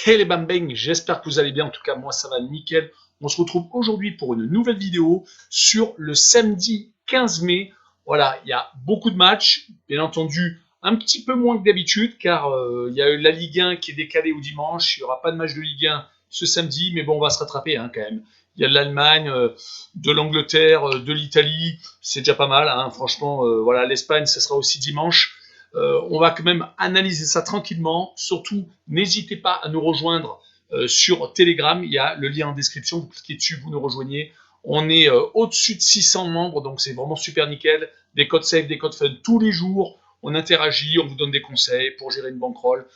Hey les bang, j'espère que vous allez bien, en tout cas moi ça va nickel. On se retrouve aujourd'hui pour une nouvelle vidéo sur le samedi 15 mai. Voilà, il y a beaucoup de matchs, bien entendu un petit peu moins que d'habitude car il y a eu la Ligue 1 qui est décalée au dimanche, il n'y aura pas de match de Ligue 1 ce samedi, mais bon on va se rattraper hein, quand même. Il y a de l'Allemagne, de l'Angleterre, de l'Italie, c'est déjà pas mal, hein, franchement, voilà, l'Espagne ça sera aussi dimanche. On va quand même analyser ça tranquillement. Surtout, n'hésitez pas à nous rejoindre sur Telegram. Il y a le lien en description. Vous cliquez dessus, vous nous rejoignez. On est au-dessus de 600 membres, donc c'est vraiment super nickel. Des codes safe, des codes fun tous les jours. On interagit, on vous donne des conseils pour gérer une bankroll,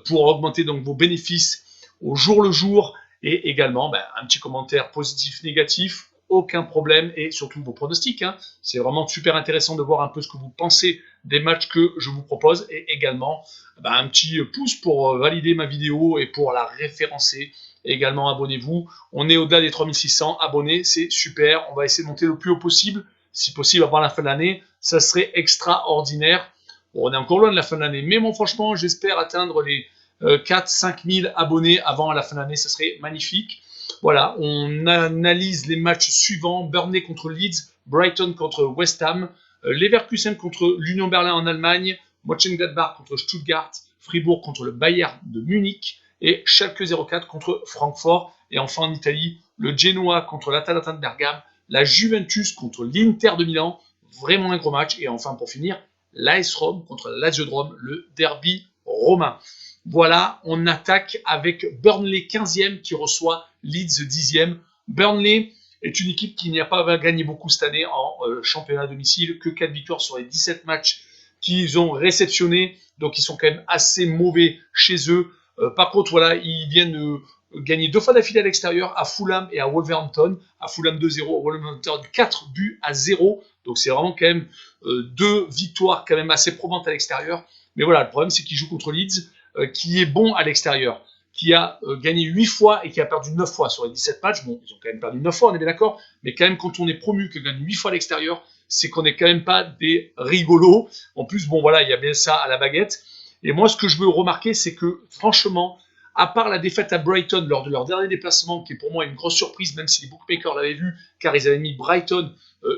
pour augmenter donc vos bénéfices au jour le jour, et également un petit commentaire positif, négatif, aucun problème, et surtout vos pronostics. Hein. C'est vraiment super intéressant de voir un peu ce que vous pensez des matchs que je vous propose, et également un petit pouce pour valider ma vidéo et pour la référencer. Et également abonnez-vous, on est au-delà des 3600 abonnés, c'est super, on va essayer de monter le plus haut possible, si possible avant la fin de l'année, ça serait extraordinaire. Bon, on est encore loin de la fin de l'année, mais bon franchement j'espère atteindre les 4-5 000 abonnés avant la fin de l'année, ça serait magnifique. Voilà, on analyse les matchs suivants, Burnley contre Leeds, Brighton contre West Ham, Leverkusen contre l'Union Berlin en Allemagne, Mönchengladbach contre Stuttgart, Fribourg contre le Bayern de Munich et Schalke 04 contre Francfort. Et enfin en Italie, le Genoa contre l'Atalanta de Bergame, la Juventus contre l'Inter de Milan, vraiment un gros match. Et enfin pour finir, l'AS Rome contre la Lazio de Rome, le derby romain. Voilà, on attaque avec Burnley 15e qui reçoit Leeds 10e. Burnley est une équipe qui n'a pas gagné beaucoup cette année en championnat à domicile, que 4 victoires sur les 17 matchs qu'ils ont réceptionnés, donc ils sont quand même assez mauvais chez eux. Par contre, voilà, ils viennent gagner 2 fois d'affilée à l'extérieur, à Fulham et à Wolverhampton. À Fulham 2-0, à Wolverhampton 4-0. Donc c'est vraiment quand même 2 victoires quand même assez probantes à l'extérieur. Mais voilà, le problème c'est qu'ils jouent contre Leeds, qui est bon à l'extérieur, qui a gagné 8 fois et qui a perdu 9 fois sur les 17 matchs. Bon, ils ont quand même perdu 9 fois, on est bien d'accord, mais quand même, quand on est promu, que gagne 8 fois à l'extérieur, c'est qu'on n'est quand même pas des rigolos. En plus, bon, voilà, il y a bien ça à la baguette. Et moi, ce que je veux remarquer, c'est que, franchement, à part la défaite à Brighton lors de leur dernier déplacement, qui est pour moi une grosse surprise, même si les bookmakers l'avaient vu, car ils avaient mis Brighton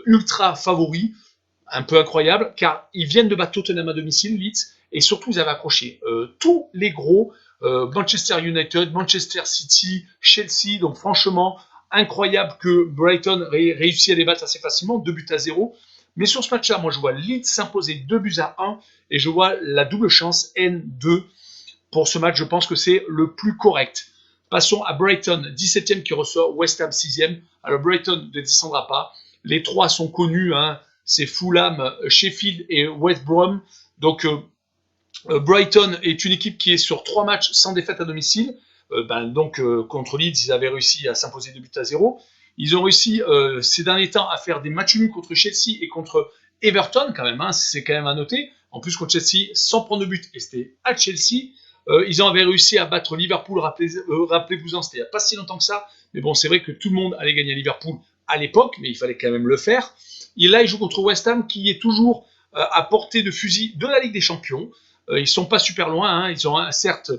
ultra favori, un peu incroyable, car ils viennent de battre Tottenham à domicile, Leeds, et surtout ils avaient accroché tous les gros, Manchester United, Manchester City, Chelsea, donc franchement incroyable que Brighton réussisse à les battre assez facilement, 2-0. Mais sur ce match-là, moi je vois Leeds s'imposer 2-1 et je vois la double chance N2 pour ce match. Je pense que c'est le plus correct. Passons à Brighton, 17e qui reçoit West Ham 6e. Alors Brighton ne descendra pas. Les trois sont connus, hein. C'est Fulham, Sheffield et West Brom. Donc Brighton est une équipe qui est sur 3 matchs sans défaite à domicile. Contre Leeds, ils avaient réussi à s'imposer 2-0. Ils ont réussi ces derniers temps à faire des matchs nuls contre Chelsea et contre Everton quand même, hein, c'est quand même à noter. En plus contre Chelsea, sans prendre de but, et c'était à Chelsea. Ils avaient réussi à battre Liverpool, rappelez-vous-en, c'était il n'y a pas si longtemps que ça. Mais bon, c'est vrai que tout le monde allait gagner à Liverpool à l'époque, mais il fallait quand même le faire. Et là, ils jouent contre West Ham, qui est toujours à portée de fusil de la Ligue des Champions. Ils sont pas super loin, hein. Ils ont certes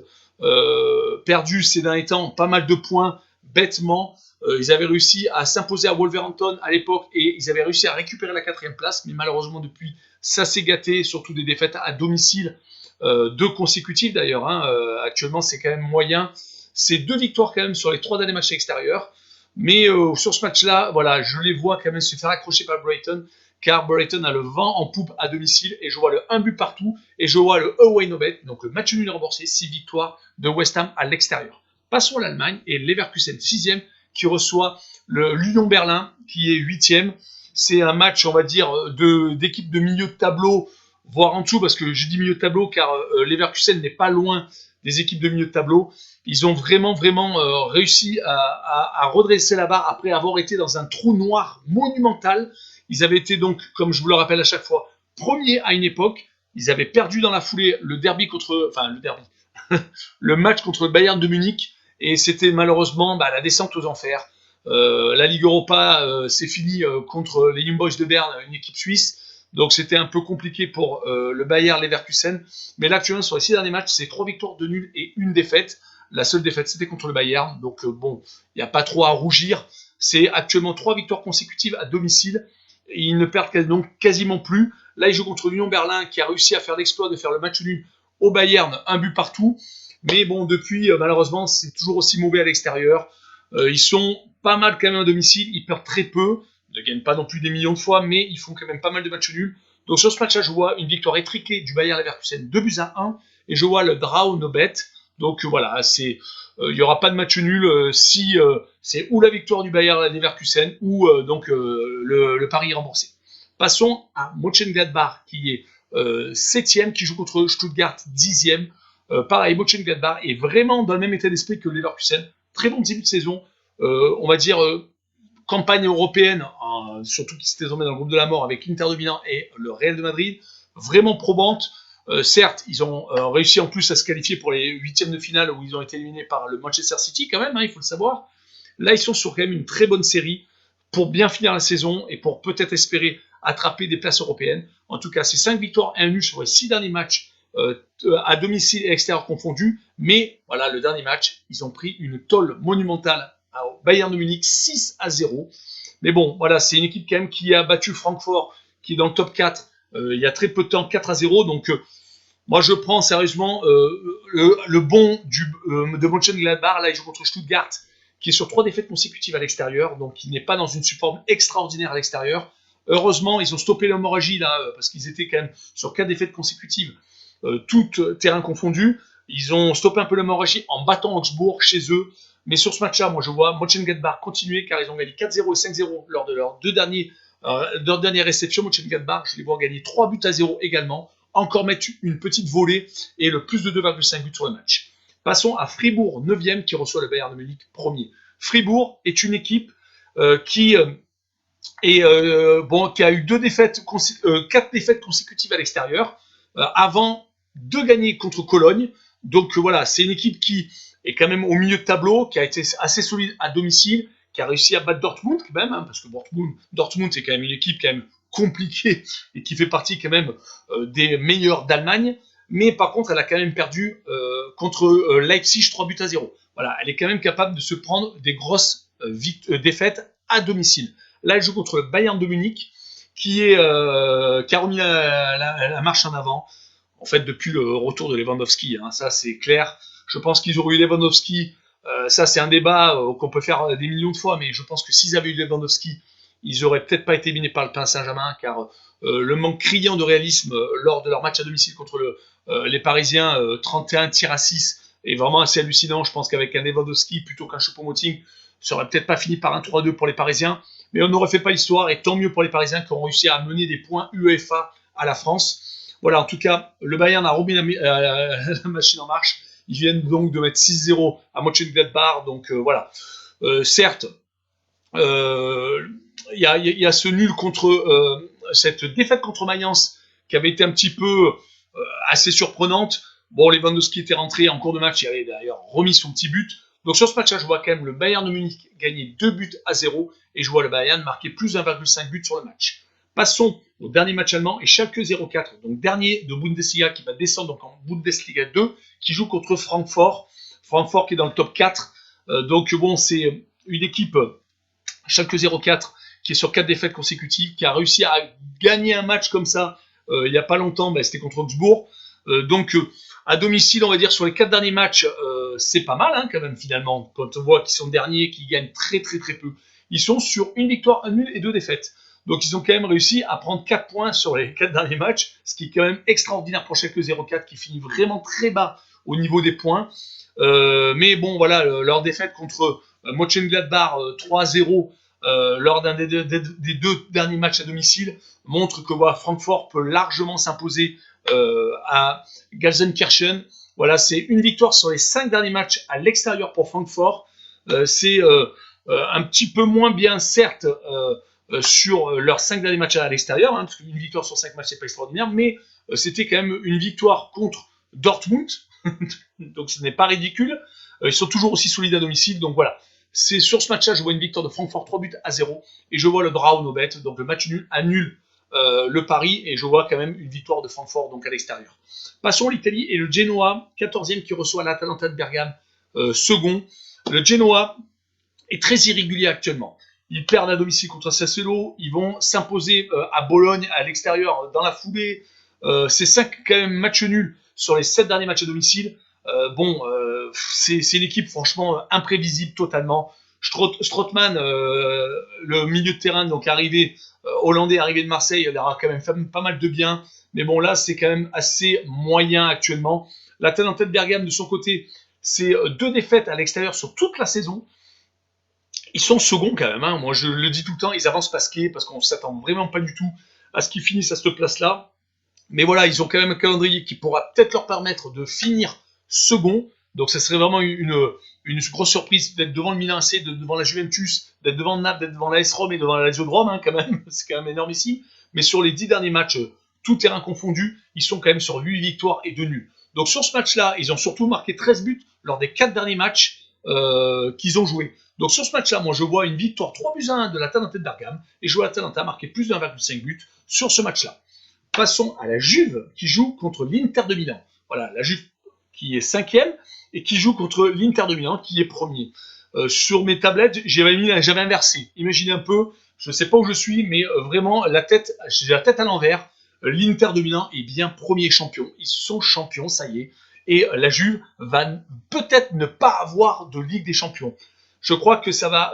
perdu ces derniers temps pas mal de points bêtement. Ils avaient réussi à s'imposer à Wolverhampton à l'époque et ils avaient réussi à récupérer la 4e place, mais malheureusement depuis ça s'est gâté, surtout des défaites à domicile, 2 consécutives d'ailleurs. Hein. Actuellement c'est quand même moyen. C'est 2 victoires quand même sur les 3 derniers matchs extérieurs. Mais sur ce match-là, voilà, je les vois quand même se faire accrocher par Brighton, car Brighton a le vent en poupe à domicile, et je vois le 1 but partout, et je vois le away no bet, donc le match nul remboursé, 6 victoires de West Ham à l'extérieur. Passons à l'Allemagne, et Leverkusen 6e, qui reçoit l'Union Berlin, qui est 8e. C'est un match, on va dire, d'équipe de milieu de tableau, voire en dessous, parce que je dis milieu de tableau, car Leverkusen n'est pas loin des équipes de milieu de tableau. Ils ont vraiment réussi à redresser la barre après avoir été dans un trou noir monumental. Ils avaient été donc, comme je vous le rappelle à chaque fois, premiers à une époque. Ils avaient perdu dans la foulée le match contre le Bayern de Munich, et c'était malheureusement la descente aux enfers. La Ligue Europa, c'est fini contre les Young Boys de Berne, une équipe suisse. Donc c'était un peu compliqué pour le Bayer Leverkusen. Mais là actuellement sur les 6 derniers matchs, c'est 3 victoires, 2 nuls et 1 défaite. La seule défaite, c'était contre le Bayern. Donc bon, il n'y a pas trop à rougir. C'est actuellement 3 victoires consécutives à domicile. Et ils ne perdent donc quasiment plus. Là, ils jouent contre Union Berlin qui a réussi à faire l'exploit de faire le match nul au Bayern, un but partout. Mais bon, depuis, malheureusement, c'est toujours aussi mauvais à l'extérieur. Ils sont pas mal quand même à domicile. Ils perdent très peu. Ils ne gagnent pas non plus des millions de fois, mais ils font quand même pas mal de matchs nuls. Donc sur ce match-là, je vois une victoire étriquée du Bayer Leverkusen 2-1 et je vois le draw no bet. Donc voilà, il n'y aura pas de match nul si c'est ou la victoire du Bayer Leverkusen ou donc le pari remboursé. Passons à Mönchengladbach qui est 7e, qui joue contre Stuttgart 10e. Pareil, Mönchengladbach est vraiment dans le même état d'esprit que Leverkusen. Très bon début de saison. On va dire campagne européenne, surtout qui s'était tombé dans le groupe de la mort avec l'Inter de Milan et le Real de Madrid, vraiment probante. Certes, ils ont réussi en plus à se qualifier pour les huitièmes de finale où ils ont été éliminés par le Manchester City quand même, il faut le savoir. Là, ils sont sur quand même une très bonne série pour bien finir la saison et pour peut-être espérer attraper des places européennes. En tout cas, c'est 5 victoires et 1 nul sur les 6 derniers matchs à domicile et extérieur confondus. Mais voilà, le dernier match, ils ont pris une tôle monumentale au Bayern de Munich 6-0. Mais bon, voilà, c'est une équipe quand même qui a battu Francfort, qui est dans le top 4 il y a très peu de temps, 4-0. Donc, moi, je prends sérieusement le bon de Mönchengladbach. Là, il joue contre Stuttgart, qui est sur 3 défaites consécutives à l'extérieur. Donc, il n'est pas dans une forme extraordinaire à l'extérieur. Heureusement, ils ont stoppé l'hémorragie, là, parce qu'ils étaient quand même sur 4 défaites consécutives, toutes terrains confondus. Ils ont stoppé un peu l'hémorragie en battant Augsbourg chez eux. Mais sur ce match-là, moi, je vois Mönchengladbach continuer, car ils ont gagné 4-0 et 5-0 lors de leurs deux dernières réceptions. Mönchengladbach, je les vois gagner 3-0 également, encore mettre une petite volée et le plus de 2,5 buts sur le match. Passons à Fribourg, 9e, qui reçoit le Bayern de Munich, 1er. Fribourg est une équipe qui a eu 4 défaites consécutives à l'extérieur, avant de gagner contre Cologne. Donc voilà, c'est une équipe qui est quand même au milieu de tableau, qui a été assez solide à domicile, qui a réussi à battre Dortmund quand même, parce que Dortmund c'est quand même une équipe quand même compliquée et qui fait partie quand même des meilleurs d'Allemagne. Mais par contre, elle a quand même perdu contre Leipzig 3-0. Voilà, elle est quand même capable de se prendre des grosses défaites à domicile. Là, elle joue contre le Bayern de Munich, qui a remis la marche en avant. En fait, depuis le retour de Lewandowski, ça c'est clair. Je pense qu'ils auraient eu Lewandowski. Ça, c'est un débat qu'on peut faire des millions de fois, mais je pense que s'ils avaient eu Lewandowski, ils auraient peut-être pas été éliminés par le Paris Saint-Germain, car le manque criant de réalisme lors de leur match à domicile contre les Parisiens, 31 tirs à 6, est vraiment assez hallucinant. Je pense qu'avec un Lewandowski plutôt qu'un Choupo-Moting, ça aurait peut-être pas fini par un 3-2 pour les Parisiens, mais on n'aurait fait pas l'histoire, et tant mieux pour les Parisiens qui ont réussi à mener des points UEFA à la France. Voilà, en tout cas, le Bayern a remis la machine en marche. Ils viennent donc de mettre 6-0 à Mönchengladbach, donc voilà. Certes, il y a ce nul contre cette défaite contre Mayence qui avait été un petit peu assez surprenante. Bon, Lewandowski était rentré en cours de match, il avait d'ailleurs remis son petit but. Donc sur ce match-là, je vois quand même le Bayern de Munich gagner 2-0 et je vois le Bayern marquer plus 1,5 but sur le match. Passons au dernier match allemand et Schalke 04, donc dernier de Bundesliga qui va descendre donc en Bundesliga 2, qui joue contre Francfort. Francfort qui est dans le top 4. Donc bon, c'est une équipe Schalke 04 qui est sur 4 défaites consécutives, qui a réussi à gagner un match comme ça il n'y a pas longtemps, c'était contre Augsbourg. Donc à domicile, on va dire sur les 4 derniers matchs, c'est pas mal quand même finalement, quand on voit qu'ils sont derniers, qu'ils gagnent très très très peu. Ils sont sur une victoire, un nul et 2 défaites. Donc ils ont quand même réussi à prendre 4 points sur les 4 derniers matchs, ce qui est quand même extraordinaire pour Schalke 04 qui finit vraiment très bas au niveau des points. Mais bon voilà, leur défaite contre Mönchengladbach 3-0 lors d'un des deux derniers matchs à domicile montre que Francfort peut largement s'imposer à Gelsenkirchen. Voilà, c'est une victoire sur les 5 derniers matchs à l'extérieur pour Francfort. C'est un petit peu moins bien, certes, sur leurs 5 derniers matchs à l'extérieur, parce qu'une victoire sur 5 matchs, c'est pas extraordinaire, mais c'était quand même une victoire contre Dortmund, donc ce n'est pas ridicule. Ils sont toujours aussi solides à domicile, donc voilà. C'est sur ce match-là, je vois une victoire de Francfort 3-0, et je vois le draw no bet, donc le match nul annule le pari, et je vois quand même une victoire de Francfort donc à l'extérieur. Passons à l'Italie et le Genoa, 14e qui reçoit l'Atalanta de Bergame, second. Le Genoa est très irrégulier actuellement. Ils perdent à domicile contre Sassuolo, ils vont s'imposer à Bologne à l'extérieur dans la foulée. C'est 5 quand même matchs nuls sur les 7 derniers matchs à domicile. C'est une équipe franchement imprévisible totalement. Strootman, le milieu de terrain donc arrivé, hollandais arrivé de Marseille, il aura quand même fait pas mal de bien. Mais bon là c'est quand même assez moyen actuellement. L'Atalanta de Bergame de son côté, c'est 2 défaites à l'extérieur sur toute la saison. Ils sont seconds quand même, hein. Moi je le dis tout le temps, ils avancent pasqués parce qu'on ne s'attend vraiment pas du tout à ce qu'ils finissent à cette place-là. Mais voilà, ils ont quand même un calendrier qui pourra peut-être leur permettre de finir second. Donc ça serait vraiment une grosse surprise d'être devant le Milan AC, devant la Juventus, d'être devant Naples, d'être devant l'AS Rome et devant la Lazio de Rome, hein, quand même. C'est quand même énorme ici. Mais sur les 10 derniers matchs, tout terrain confondu, ils sont quand même sur 8 victoires et 2 nuls. Donc sur ce match-là, ils ont surtout marqué 13 buts lors des 4 derniers matchs qu'ils ont joués. Donc sur ce match-là, moi je vois une victoire 3-1 de l'Atalanta de Bergame et je vois l'Atalanta marquer plus de 1,5 buts sur ce match-là. Passons à la Juve qui joue contre l'Inter de Milan. Voilà, la Juve qui est 5e et qui joue contre l'Inter de Milan qui est premier. Sur mes tablettes, j'avais inversé. Imaginez un peu, je ne sais pas où je suis, mais vraiment j'ai la tête à l'envers. L'Inter de Milan est bien premier champion. Ils sont champions, ça y est. Et la Juve va peut-être ne pas avoir de Ligue des Champions. Je crois que ça va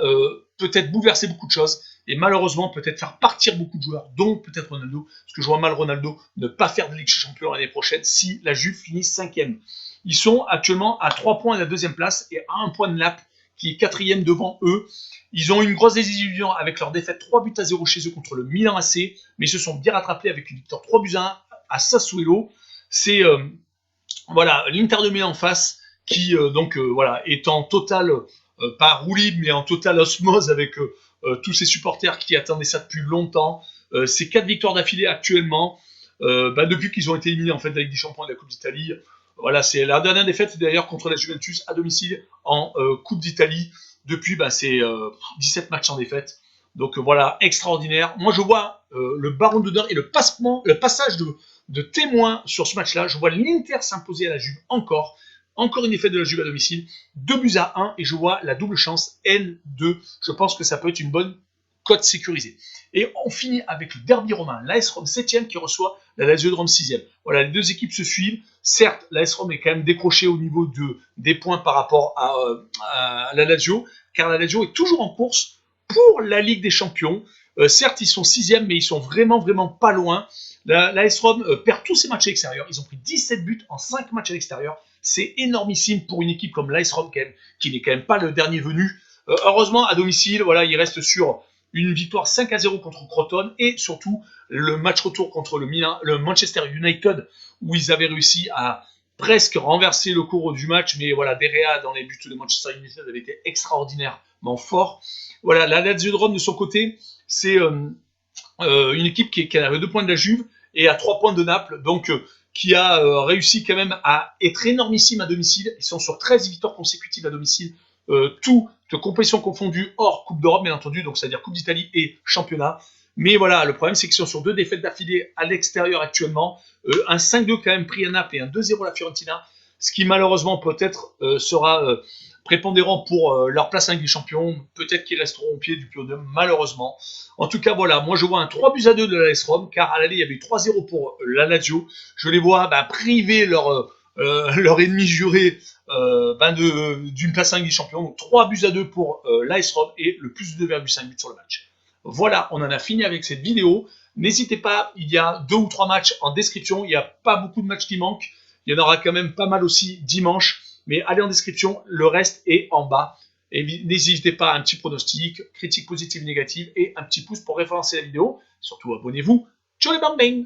peut-être bouleverser beaucoup de choses et malheureusement peut-être faire partir beaucoup de joueurs, dont peut-être Ronaldo, parce que je vois mal Ronaldo ne pas faire de Ligue des Champions l'année prochaine si la Juve finit 5e. Ils sont actuellement à 3 points de la 2e place et à 1 point de Naples qui est 4e devant eux. Ils ont eu une grosse désillusion avec leur défaite 3-0 chez eux contre le Milan AC, mais ils se sont bien rattrapés avec une victoire 3-1 à Sassuolo. C'est voilà, l'Inter de Milan en face qui voilà, est en total pas roue libre, mais en totale osmose avec tous ces supporters qui attendaient ça depuis longtemps. C'est 4 victoires d'affilée actuellement, depuis qu'ils ont été éliminés en fait de la Ligue des Champions et de la Coupe d'Italie. Voilà, c'est la dernière défaite d'ailleurs contre la Juventus à domicile en Coupe d'Italie. Depuis, c'est 17 matchs en défaite. Donc voilà, extraordinaire. Moi, je vois le baron d'honneur et le passage de témoin sur ce match-là. Je vois l'Inter s'imposer à la Juve encore. Encore une défaite de la Juve à domicile, 2-1 et je vois la double chance N2. Je pense que ça peut être une bonne cote sécurisée. Et on finit avec le derby romain, l'AS Rome 7e qui reçoit la Lazio de Rome 6e. Voilà, les deux équipes se suivent. Certes, l'AS Rome est quand même décroché au niveau des points par rapport à la Lazio, car la Lazio est toujours en course pour la Ligue des Champions. Certes, ils sont 6e, mais ils sont vraiment pas loin. L'AS Rome perd tous ses matchs à l'extérieur. Ils ont pris 17 buts en 5 matchs à l'extérieur. C'est énormissime pour une équipe comme l'AS Rome qui n'est quand même pas le dernier venu. Heureusement, à domicile, voilà, il reste sur une victoire 5-0 contre Crotone et surtout le match retour contre le Manchester United où ils avaient réussi à presque renverser le cours du match, mais voilà, De Gea dans les buts de Manchester United avait été extraordinairement fort. Voilà, la Lazio de Rome de son côté, c'est une équipe qui a 2 points de la Juve et à 3 points de Naples, donc qui a réussi quand même à être énormissime à domicile. Ils sont sur 13 victoires consécutives à domicile, toutes compétitions confondues, hors Coupe d'Europe bien entendu, donc c'est-à-dire Coupe d'Italie et Championnat. Mais voilà, le problème c'est qu'ils sont sur 2 défaites d'affilée à l'extérieur actuellement, un 5-2 quand même pris à Naples et un 2-0 à la Fiorentina, ce qui malheureusement peut-être sera prépondérant pour leur place en Ligue des Champions. Peut-être qu'ils resteront au pied du podium, malheureusement. En tout cas, voilà, moi je vois un 3-2 de la AS Rome, car à l'aller il y avait eu 3-0 pour la Lazio. Je les vois priver leur ennemi juré d'une place en Ligue des Champions. Donc 3-2 pour l'AS Rome et le plus de 2,5 buts sur le match. Voilà, on en a fini avec cette vidéo. N'hésitez pas, il y a 2 ou 3 matchs en description. Il n'y a pas beaucoup de matchs qui manquent. Il y en aura quand même pas mal aussi dimanche. Mais allez en description, le reste est en bas. Et n'hésitez pas à un petit pronostic, critique positive, négative et un petit pouce pour référencer la vidéo. Surtout abonnez-vous. Ciao les bang bang!